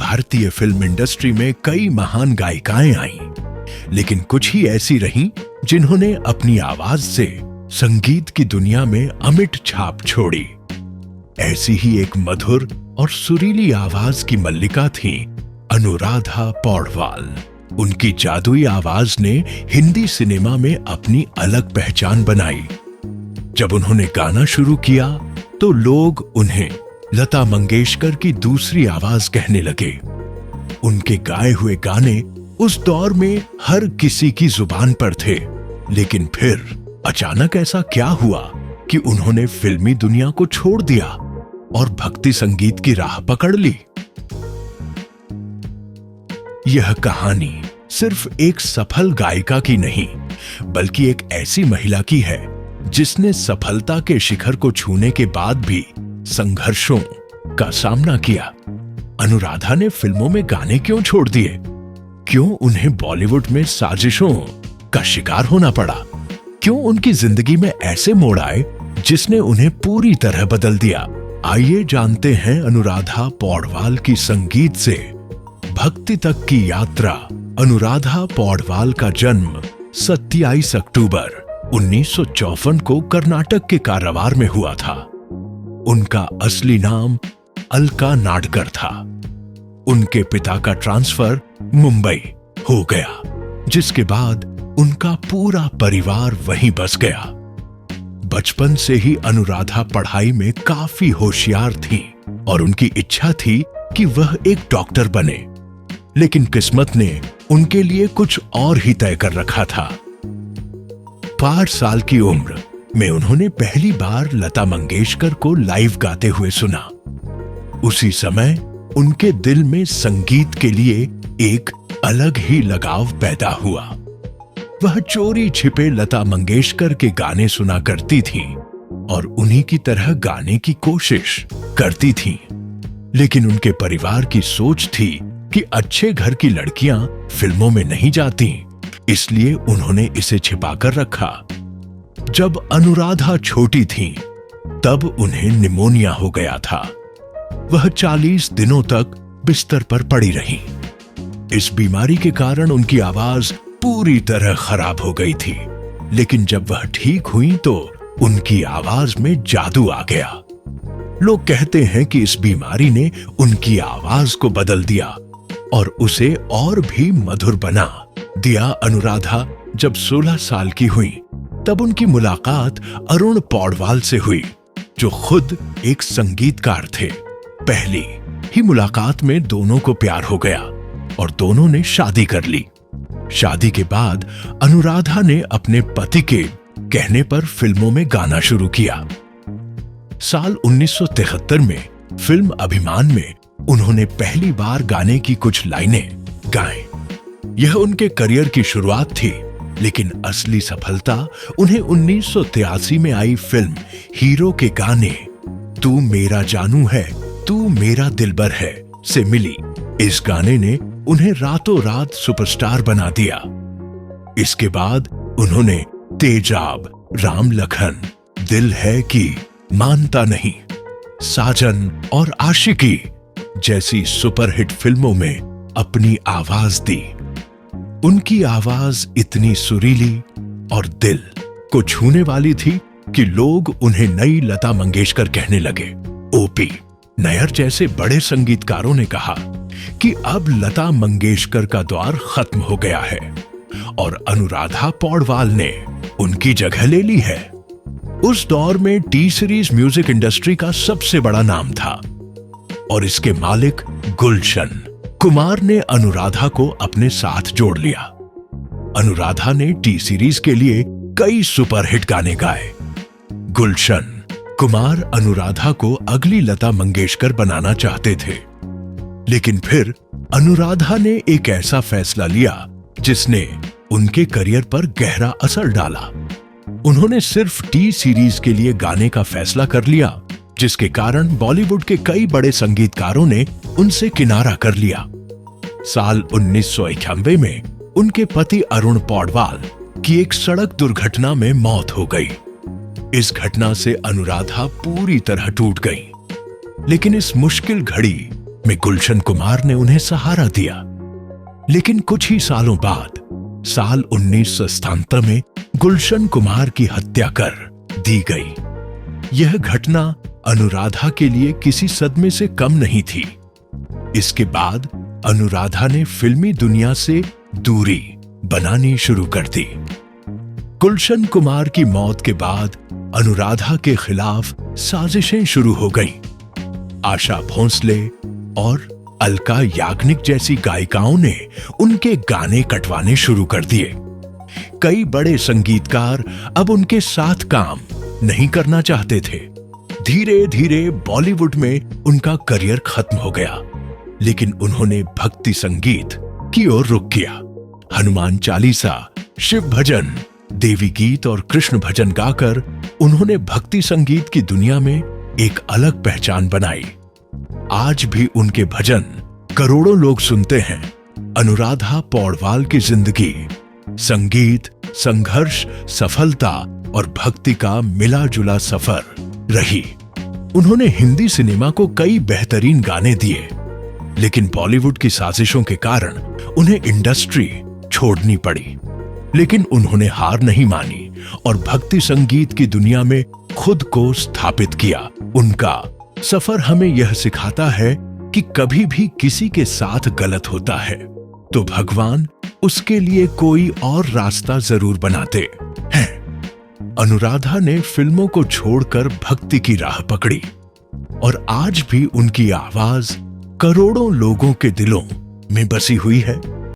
भारतीय film industry में कई महान गायिकाएं आईं, लेकिन कुछ ही ऐसी रहीं जिन्होंने अपनी आवाज से संगीत की दुनिया में अमिट छाप छोड़ी। ऐसी ही एक मधुर और सुरीली आवाज की मल्लिका थी अनुराधा पौडवाल। उनकी जादुई आवाज ने हिंदी सिनेमा में अपनी अलग पहचान बनाई। जब उन्होंने गाना शुरू किया तो लोग उन्हें लता मंगेशकर की दूसरी आवाज कहने लगे। उनके गाए हुए गाने उस दौर में हर किसी की जुबान पर थे, लेकिन फिर अचानक ऐसा क्या हुआ कि उन्होंने फिल्मी दुनिया को छोड़ दिया और भक्ति संगीत की राह पकड़ ली। यह कहानी सिर्फ एक सफल गायिका की नहीं, बल्कि एक ऐसी महिला की है जिसने सफलता के शिखर को छूने के बाद भी संघर्षों का सामना किया। अनुराधा ने फिल्मों में गाने क्यों छोड़ दिए? क्यों उन्हें बॉलीवुड में साजिशों का शिकार होना पड़ा? क्यों उनकी जिंदगी में ऐसे मोड़ आए जिसने उन्हें पूरी तरह बदल दिया? आइए जानते हैं अनुराधा पौडवाल की संगीत से भक्ति तक की यात्रा। अनुराधा पौडवाल का जन्म 27 अक्टूबर 1954 को कर्नाटक के कारवार में हुआ था। उनका असली नाम अलका नाडकर था। उनके पिता का ट्रांसफर मुंबई हो गया, जिसके बाद उनका पूरा परिवार वहीं बस गया। बचपन से ही अनुराधा पढ़ाई में काफी होशियार थी और उनकी इच्छा थी कि वह एक डॉक्टर बने, लेकिन किस्मत ने उनके लिए कुछ और ही तय कर रखा था। 5 साल की उम्र में उन्होंने पहली बार लता मंगेशकर को लाइव गाते हुए सुना। उसी समय उनके दिल में संगीत के लिए एक अलग ही लगाव पैदा हुआ। वह चोरी छिपे लता मंगेशकर के गाने सुना करती थी और उन्हीं की तरह गाने की कोशिश करती थी, लेकिन उनके परिवार की सोच थी कि अच्छे घर की लड़कियां फिल्मों में नहीं जाती, इसलिए उन्होंने इसे छिपाकर रखा। जब अनुराधा छोटी थी तब उन्हें निमोनिया हो गया था। वह 40 दिनों तक बिस्तर पर पड़ी रही। इस बीमारी के कारण उनकी आवाज पूरी तरह खराब हो गई थी, लेकिन जब वह ठीक हुई तो उनकी आवाज में जादू आ गया। लोग कहते हैं कि इस बीमारी ने उनकी आवाज को बदल दिया और उसे और भी मधुर बना दिया। अनुराधा जब 16 साल की हुई तब उनकी मुलाकात अरुण पौडवाल से हुई, जो खुद एक संगीतकार थे। पहली ही मुलाकात में दोनों को प्यार हो गया और दोनों ने शादी कर ली। शादी के बाद अनुराधा ने अपने पति के कहने पर फिल्मों में गाना शुरू किया। साल 1973 में फिल्म अभिमान में उन्होंने पहली बार गाने की कुछ लाइनें गाएं। यह उनके करियर की शुरुआत थी, लेकिन असली सफलता उन्हें 1983 में आई फिल्म हीरो के गाने तू मेरा जानू है, तू मेरा दिलबर है से मिली। इस गाने ने उन्हें रातों रात सुपरस्टार बना दिया। इसके बाद उन्होंने तेजाब, राम लखन, दिल है कि, मानता नहीं, साजन और आशिकी जैसी सुपरहिट फिल्मों में अपनी आवाज दी। उनकी आवाज इतनी सुरीली और दिल को छूने वाली थी कि लोग उन्हें नई लता मंगेशकर कहने लगे। ओपी नैयर जैसे बड़े संगीतकारों ने कहा कि अब लता मंगेशकर का दौर खत्म हो गया है और अनुराधा पौडवाल ने उनकी जगह ले ली है। उस दौर में टी सीरीज म्यूजिक इंडस्ट्री का सबसे बड़ा नाम था और इसके मालिक गुलशन कुमार ने अनुराधा को अपने साथ जोड़ लिया। अनुराधा ने टी सीरीज के लिए कई सुपरहिट गाने गाए। गुलशन कुमार अनुराधा को अगली लता मंगेशकर बनाना चाहते थे, लेकिन फिर अनुराधा ने एक ऐसा फैसला लिया जिसने उनके करियर पर गहरा असर डाला। उन्होंने सिर्फ टी सीरीज के लिए गाने का फैसला कर लिया, जिसके कारण बॉलीवुड के कई बड़े संगीतकारों ने उनसे किनारा कर लिया। साल 1991 में उनके पति अरुण पौडवाल की एक सड़क दुर्घटना में मौत हो गई। इस घटना से अनुराधा पूरी तरह टूट गई, लेकिन इस मुश्किल घड़ी में गुलशन कुमार ने उन्हें सहारा दिया। लेकिन कुछ ही सालों बाद साल 1977 में गुलशन कुमार की हत्या कर दी गई। यह घटना अनुराधा के लिए किसी सदमे से कम नहीं थी। इसके बाद अनुराधा ने फिल्मी दुनिया से दूरी बनानी शुरू कर दी। गुलशन कुमार की मौत के बाद अनुराधा के खिलाफ साजिशें शुरू हो गईं। आशा भोंसले और अलका याग्निक जैसी गायिकाओं ने उनके गाने कटवाने शुरू कर दिए। कई बड़े संगीतकार अब उनके साथ काम नहीं करना चाहते थे। धीरे धीरे बॉलीवुड में उनका करियर खत्म हो गया, लेकिन उन्होंने भक्ति संगीत की ओर रुख किया। हनुमान चालीसा, शिव भजन, देवी गीत और कृष्ण भजन गाकर उन्होंने भक्ति संगीत की दुनिया में एक अलग पहचान बनाई। आज भी उनके भजन करोड़ों लोग सुनते हैं। अनुराधा पौडवाल की जिंदगी संगीत, संघर्ष, सफलता और भक्ति का मिला जुला सफर रही। उन्होंने हिंदी सिनेमा को कई बेहतरीन गाने दिए, लेकिन बॉलीवुड की साजिशों के कारण उन्हें इंडस्ट्री छोड़नी पड़ी। लेकिन उन्होंने हार नहीं मानी और भक्ति संगीत की दुनिया में खुद को स्थापित किया। उनका सफर हमें यह सिखाता है कि कभी भी किसी के साथ गलत होता है तो भगवान उसके लिए कोई और रास्ता जरूर बनाते हैं। अनुराधा ने फिल्मों को छोड़कर भक्ति की राह पकड़ी और आज भी उनकी आवाज करोड़ों लोगों के दिलों में बसी हुई है।